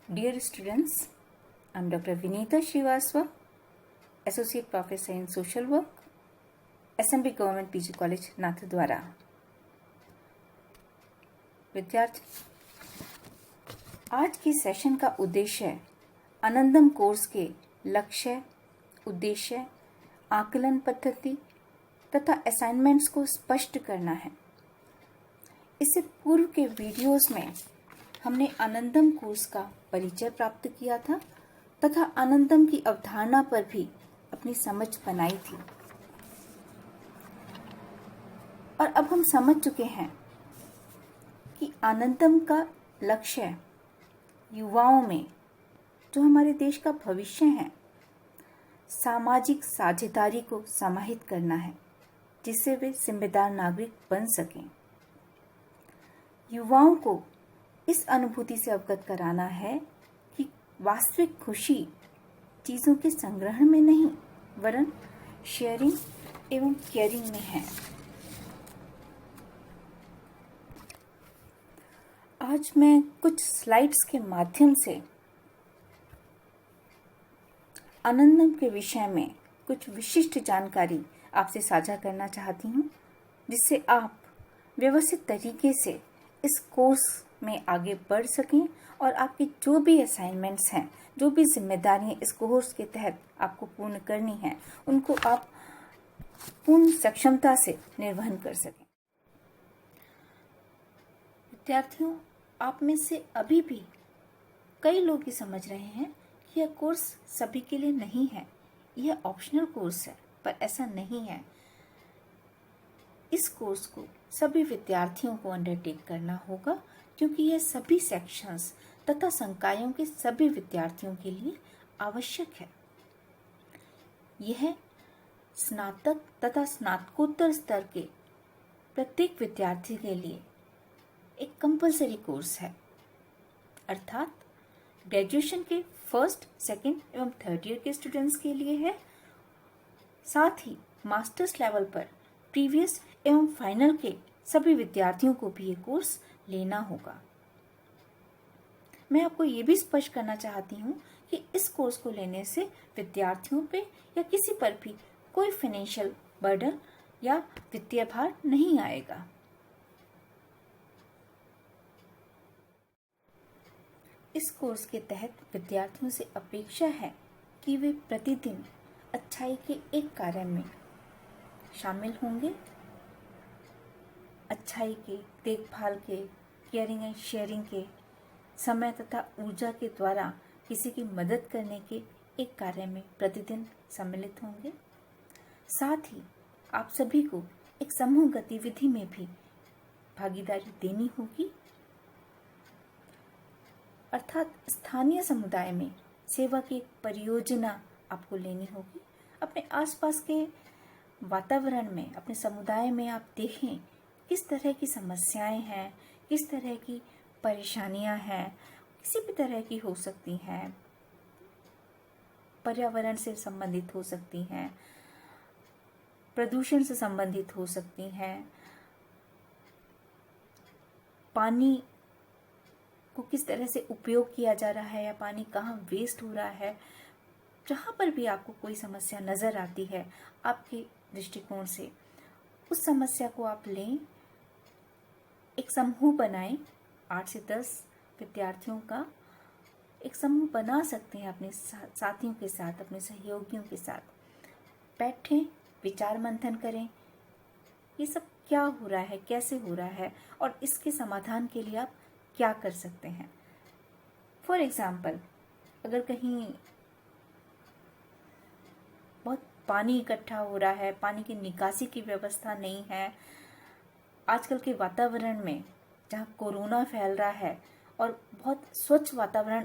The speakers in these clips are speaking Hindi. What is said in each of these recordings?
Dear students, I am Dr. Vinita Srivastava, Associate Professor in Social Work, SMB Government PG College, Nathdwara. विद्यार्थी, आज की सेशन का उद्देश्य आनंदम कोर्स के लक्ष्य, उद्देश्य, आकलन पद्धति तथा असाइनमेंट्स को स्पष्ट करना है। इससे पूर्व के वीडियोस में हमने आनंदम कोर्स का परिचय प्राप्त किया था तथा आनंदम की अवधारणा पर भी अपनी समझ बनाई थी। और अब हम समझ चुके हैं कि आनंदम का लक्ष्य युवाओं में, जो हमारे देश का भविष्य है, सामाजिक साझेदारी को समाहित करना है, जिससे वे जिम्मेदार नागरिक बन सकें। युवाओं को इस अनुभूति से अवगत कराना है कि वास्तविक खुशी चीज़ों के संग्रहण में नहीं, वरन शेयरिंग एवं केयरिंग में है। आज मैं कुछ स्लाइड्स के माध्यम से आनंदम के विषय में कुछ विशिष्ट जानकारी आपसे साझा करना चाहती हूँ, जिससे आप व्यवस्थित तरीके से इस कोर्स में आगे बढ़ सकें और आपकी जो भी असाइनमेंट्स हैं, जो भी जिम्मेदारियां इस कोर्स के तहत आपको पूर्ण करनी हैं, उनको आप पूर्ण सक्षमता से निर्वहन कर सकें। विद्यार्थियों, आप में से अभी भी कई लोग ये समझ रहे हैं कि यह कोर्स सभी के लिए नहीं है, यह ऑप्शनल कोर्स है, पर ऐसा नहीं है। इस कोर्स को सभी विद्यार्थियों को अंडरटेक करना होगा, क्योंकि यह सभी सेक्शंस तथा संकायों के सभी विद्यार्थियों के लिए आवश्यक है। यह स्नातक तथा स्नातकोत्तर स्तर के प्रत्येक विद्यार्थी के लिए एक कंपलसरी कोर्स है, अर्थात ग्रेजुएशन के फर्स्ट, सेकंड एवं थर्ड ईयर के स्टूडेंट्स के लिए है। साथ ही मास्टर्स लेवल पर प्रीवियस एवं फाइनल के सभी विद्यार्थियों को भी ये कोर्स लेना होगा। मैं आपको ये भी स्पष्ट करना चाहती हूँ कि इस कोर्स को लेने से विद्यार्थियों पे या किसी पर भी कोई फाइनेंशियल बर्डन या वित्तीय भार नहीं आएगा। इस कोर्स के तहत विद्यार्थियों से अपेक्षा है कि वे प्रतिदिन अच्छाई के एक कार्य में शामिल होंगे। अच्छाई के, देखभाल के, केयरिंग एंड शेयरिंग के, समय तथा ऊर्जा के द्वारा किसी की मदद करने के एक कार्य में प्रतिदिन सम्मिलित होंगे। साथ ही आप सभी को एक समूह गतिविधि में भी भागीदारी देनी होगी, अर्थात स्थानीय समुदाय में सेवा की एक परियोजना आपको लेनी होगी। अपने आसपास के वातावरण में, अपने समुदाय में आप देखें किस तरह की समस्याएं हैं, किस तरह की परेशानियां हैं, किसी भी तरह की हो सकती हैं, पर्यावरण से संबंधित हो सकती हैं, प्रदूषण से संबंधित हो सकती हैं, पानी को किस तरह से उपयोग किया जा रहा है या पानी कहाँ वेस्ट हो रहा है। जहाँ पर भी आपको कोई समस्या नज़र आती है आपके दृष्टिकोण से, उस समस्या को आप लें, एक समूह बनाएं। 8 से 10 विद्यार्थियों का एक समूह बना सकते हैं अपने साथियों के साथ, अपने सहयोगियों के साथ। बैठें, विचार मंथन करें, ये सब क्या हो रहा है, कैसे हो रहा है और इसके समाधान के लिए आप क्या कर सकते हैं। फॉर एग्जाम्पल, अगर कहीं बहुत पानी इकट्ठा हो रहा है, पानी की निकासी की व्यवस्था नहीं है, आजकल के वातावरण में जहाँ कोरोना फैल रहा है और बहुत स्वच्छ वातावरण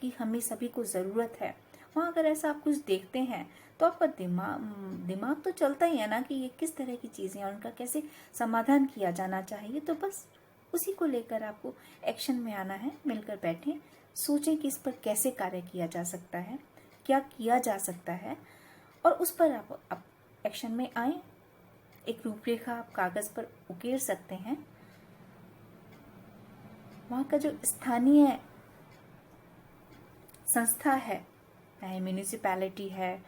की हमें सभी को ज़रूरत है, वहाँ अगर ऐसा आप कुछ देखते हैं तो आपका दिमाग तो चलता ही है ना कि ये किस तरह की चीज़ें हैं और उनका कैसे समाधान किया जाना चाहिए। तो बस उसी को लेकर आपको एक्शन में आना है। मिलकर बैठें, सोचें कि इस पर कैसे कार्य किया जा सकता है, क्या किया जा सकता है, और उस पर आप एक्शन में आए। एक रूपरेखा आप कागज़ पर उकेर सकते हैं। वहाँ का जो स्थानीय संस्था है, चाहे म्यूनिसिपैलिटी है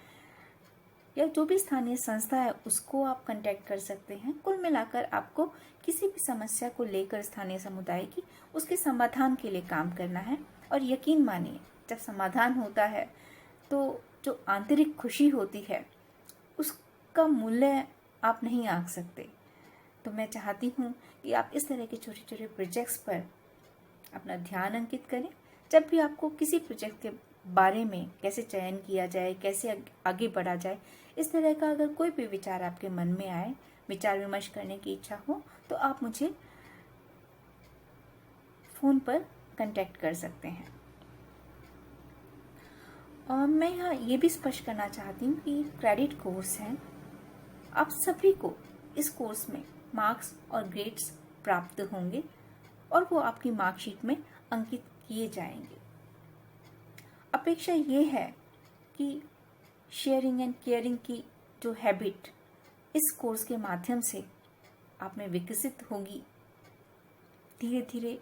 या जो भी स्थानीय संस्था है, उसको आप कांटेक्ट कर सकते हैं। कुल मिलाकर आपको किसी भी समस्या को लेकर स्थानीय समुदाय की, उसके समाधान के लिए काम करना है। और यकीन मानिए, जब समाधान होता है तो जो आंतरिक खुशी होती है उसका मूल्य आप नहीं आंक सकते। तो मैं चाहती हूँ कि आप इस तरह के छोटे छोटे प्रोजेक्ट्स पर अपना ध्यान अंकित करें। जब भी आपको किसी प्रोजेक्ट के बारे में कैसे चयन किया जाए, कैसे आगे बढ़ा जाए, इस तरह का अगर कोई भी विचार आपके मन में आए, विचार विमर्श करने की इच्छा हो, तो आप मुझे फ़ोन पर कांटेक्ट कर सकते हैं। और मैं यहाँ ये भी स्पष्ट करना चाहती हूँ कि क्रेडिट कोर्स है, आप सभी को इस कोर्स में मार्क्स और ग्रेड्स प्राप्त होंगे और वो आपकी मार्कशीट में अंकित किए जाएंगे। अपेक्षा ये है कि शेयरिंग एंड केयरिंग की जो हैबिट इस कोर्स के माध्यम से आप में विकसित होगी। धीरे धीरे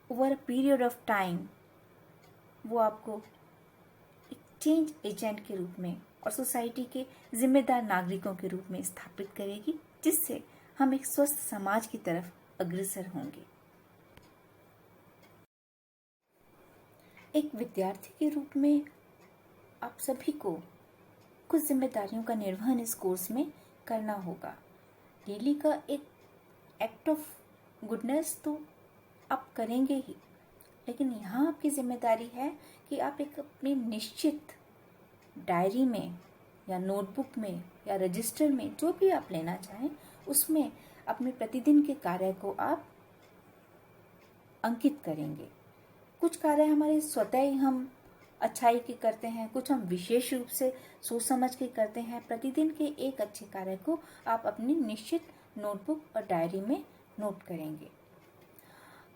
over a period of time वो आपको एक चेंज एजेंट के रूप में और सोसाइटी के जिम्मेदार नागरिकों के रूप में स्थापित करेगी, जिससे हम एक स्वस्थ समाज की तरफ अग्रसर होंगे। एक विद्यार्थी के रूप में आप सभी को कुछ जिम्मेदारियों का निर्वहन इस कोर्स में करना होगा। डेली का एक एक्ट ऑफ गुडनेस तो आप करेंगे ही, लेकिन यहाँ आपकी जिम्मेदारी है कि आप एक अपनी निश्चित डायरी में या नोटबुक में या रजिस्टर में, जो भी आप लेना चाहें, उसमें अपने प्रतिदिन के कार्य को आप अंकित करेंगे। कुछ कार्य हमारे स्वतः ही हम अच्छाई के करते हैं, कुछ हम विशेष रूप से सोच समझ के करते हैं। प्रतिदिन के एक अच्छे कार्य को आप अपनी निश्चित नोटबुक और डायरी में नोट करेंगे।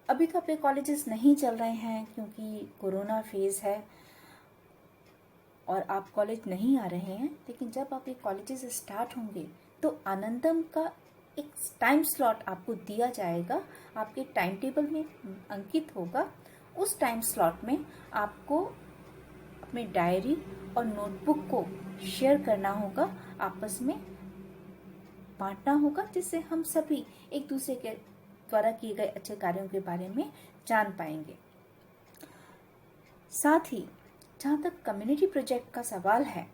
अभी तो आपके कॉलेजेस नहीं चल रहे हैं क्योंकि कोरोना फेज है और आप कॉलेज नहीं आ रहे हैं, लेकिन जब आपके कॉलेजेस स्टार्ट होंगे तो आनंदम का एक टाइम स्लॉट आपको दिया जाएगा, आपके टाइम टेबल में अंकित होगा। उस टाइम स्लॉट में आपको अपने डायरी और नोटबुक को शेयर करना होगा, आपस में बांटना होगा, जिससे हम सभी एक दूसरे के द्वारा किए गए अच्छे कार्यों के बारे में जान पाएंगे। साथ ही जहाँ तक कम्युनिटी प्रोजेक्ट का सवाल है,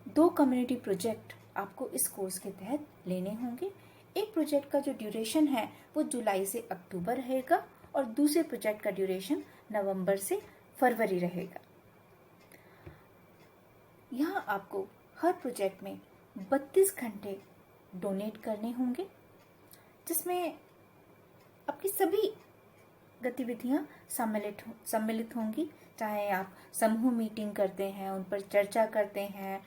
2 कम्युनिटी प्रोजेक्ट आपको इस कोर्स के तहत लेने होंगे। एक प्रोजेक्ट का जो ड्यूरेशन है वो जुलाई से अक्टूबर रहेगा और दूसरे प्रोजेक्ट का ड्यूरेशन नवंबर से फरवरी रहेगा। यहाँ आपको हर प्रोजेक्ट में 32 घंटे डोनेट करने होंगे, जिसमें आपकी सभी गतिविधियाँ सम्मिलित होंगी। चाहे आप समूह मीटिंग करते हैं, उन पर चर्चा करते हैं,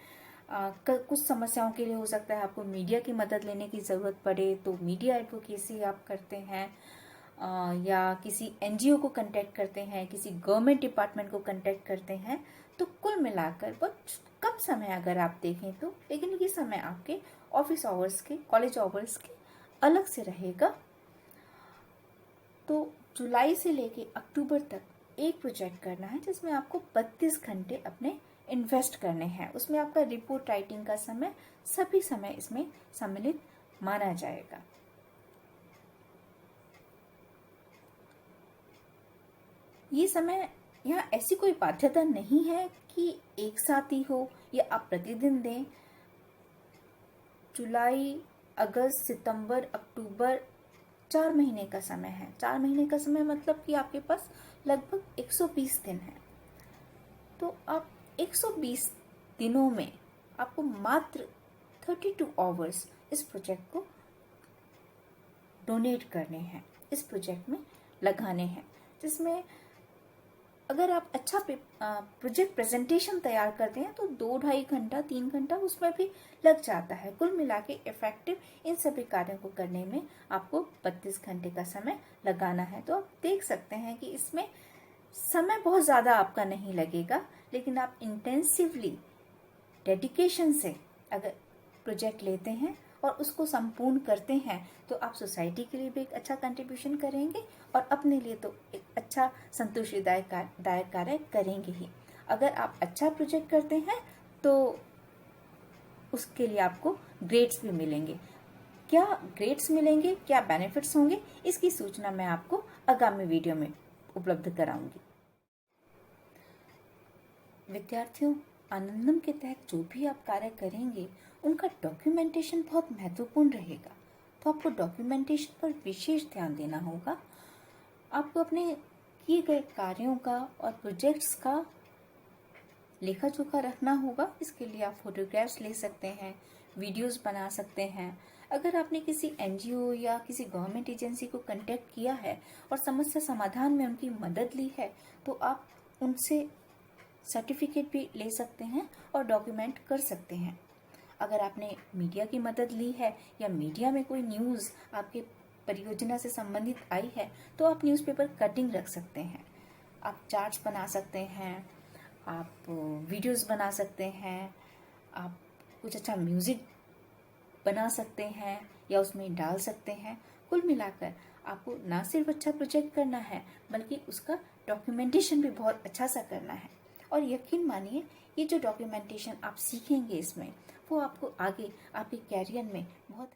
कुछ समस्याओं के लिए हो सकता है आपको मीडिया की मदद लेने की ज़रूरत पड़े तो मीडिया एडवोकेसी आप करते हैं, या किसी एनजीओ को कांटेक्ट करते हैं, किसी गवर्नमेंट डिपार्टमेंट को कांटेक्ट करते हैं। तो कुल मिलाकर बहुत कम समय अगर आप देखें तो, लेकिन ये समय आपके ऑफिस आवर्स के, कॉलेज आवर्स के अलग से रहेगा। तो जुलाई से लेके अक्टूबर तक एक प्रोजेक्ट करना है, जिसमें आपको 32 घंटे अपने इन्वेस्ट करने हैं। उसमें आपका रिपोर्ट राइटिंग का समय, सभी समय इसमें सम्मिलित माना जाएगा। ये समय, यहाँ ऐसी कोई बाध्यता नहीं है कि एक साथ ही हो या आप प्रतिदिन दें। जुलाई, अगस्त, सितंबर, अक्टूबर 4 महीने का समय है। 4 महीने का समय मतलब कि आपके पास लगभग 120 दिन है। तो आप 120 दिनों में आपको मात्र 32 आवर्स इस प्रोजेक्ट को डोनेट करने हैं, इस प्रोजेक्ट में लगाने हैं, जिसमें अगर आप अच्छा प्रोजेक्ट प्रेजेंटेशन तैयार करते हैं तो 2-2.5 घंटा, 3 घंटा उसमें भी लग जाता है। कुल मिला के इफेक्टिव इन सभी कार्यों को करने में आपको 32 घंटे का समय लगाना है। तो आप देख सकते हैं कि इसमें समय बहुत ज़्यादा आपका नहीं लगेगा, लेकिन आप इंटेंसिवली डेडिकेशन से अगर प्रोजेक्ट लेते हैं और उसको संपूर्ण करते हैं तो आप सोसाइटी के लिए भी एक अच्छा कंट्रीब्यूशन करेंगे और अपने लिए तो एक अच्छा संतुष्टिदायक कार्य करेंगे ही। अगर आप अच्छा प्रोजेक्ट करते हैं तो उसके लिए आपको ग्रेड्स भी मिलेंगे। क्या ग्रेड्स मिलेंगे, क्या बेनिफिट्स होंगे, इसकी सूचना मैं आपको आगामी वीडियो में उपलब्ध कराऊंगी। विद्यार्थियों, आनंदम के तहत जो भी आप कार्य करेंगे उनका डॉक्यूमेंटेशन बहुत महत्वपूर्ण रहेगा, तो आपको डॉक्यूमेंटेशन पर विशेष ध्यान देना होगा। आपको अपने किए गए कार्यों का और प्रोजेक्ट्स का लेखा जोखा रखना होगा। इसके लिए आप फोटोग्राफ्स ले सकते हैं, वीडियोस बना सकते हैं। अगर आपने किसी एनजीओ या किसी गवर्नमेंट एजेंसी को कांटेक्ट किया है और समस्या समाधान में उनकी मदद ली है, तो आप उनसे सर्टिफिकेट भी ले सकते हैं और डॉक्यूमेंट कर सकते हैं। अगर आपने मीडिया की मदद ली है या मीडिया में कोई न्यूज़ आपके परियोजना से संबंधित आई है, तो आप न्यूज़पेपर कटिंग रख सकते हैं। आप चार्ट्स बना सकते हैं, आप वीडियोस बना सकते हैं, आप कुछ अच्छा म्यूज़िक बना सकते हैं या उसमें डाल सकते हैं। कुल मिलाकर आपको ना सिर्फ अच्छा प्रोजेक्ट करना है, बल्कि उसका डॉक्यूमेंटेशन भी बहुत अच्छा सा करना है। और यकीन मानिए, ये जो डॉक्यूमेंटेशन आप सीखेंगे इसमें, वो आपको आगे आपके कैरियर में बहुत।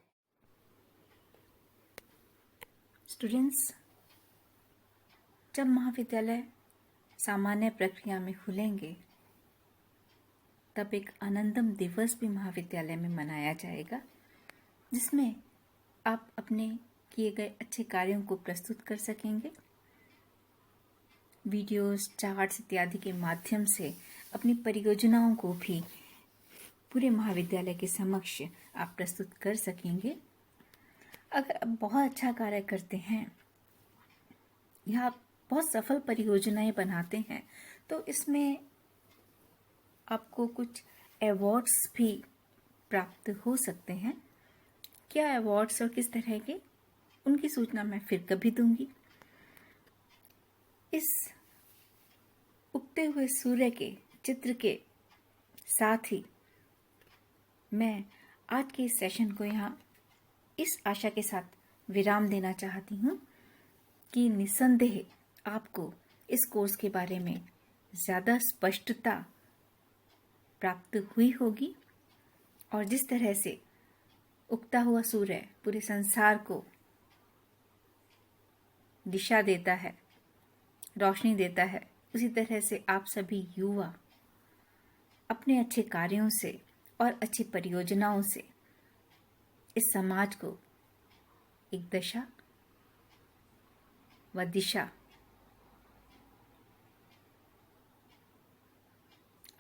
स्टूडेंट्स, जब महाविद्यालय सामान्य प्रक्रिया में खुलेंगे, तब एक आनंदम दिवस भी महाविद्यालय में मनाया जाएगा, जिसमें आप अपने किए गए अच्छे कार्यों को प्रस्तुत कर सकेंगे। वीडियोस, चार्ट्स इत्यादि के माध्यम से अपनी परियोजनाओं को भी पूरे महाविद्यालय के समक्ष आप प्रस्तुत कर सकेंगे। अगर आप बहुत अच्छा कार्य करते हैं या आप बहुत सफल परियोजनाएं बनाते हैं, तो इसमें आपको कुछ अवार्ड्स भी प्राप्त हो सकते हैं। क्या अवार्ड्स और किस तरह के, उनकी सूचना मैं फिर कभी दूंगी। इस उगते हुए सूर्य के चित्र के साथ ही मैं आज के इस सेशन को यहाँ इस आशा के साथ विराम देना चाहती हूँ कि निस्संदेह आपको इस कोर्स के बारे में ज़्यादा स्पष्टता प्राप्त हुई होगी, और जिस तरह से उगता हुआ सूर्य पूरे संसार को दिशा देता है, रोशनी देता है, उसी तरह से आप सभी युवा अपने अच्छे कार्यों से और अच्छी परियोजनाओं से इस समाज को एक दशा व दिशा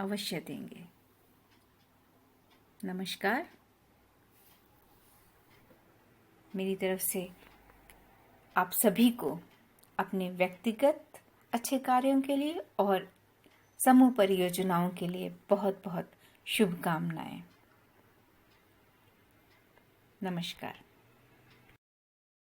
अवश्य देंगे। नमस्कार। मेरी तरफ से आप सभी को अपने व्यक्तिगत अच्छे कार्यों के लिए और समूह परियोजनाओं के लिए बहुत बहुत शुभकामनाएं। नमस्कार।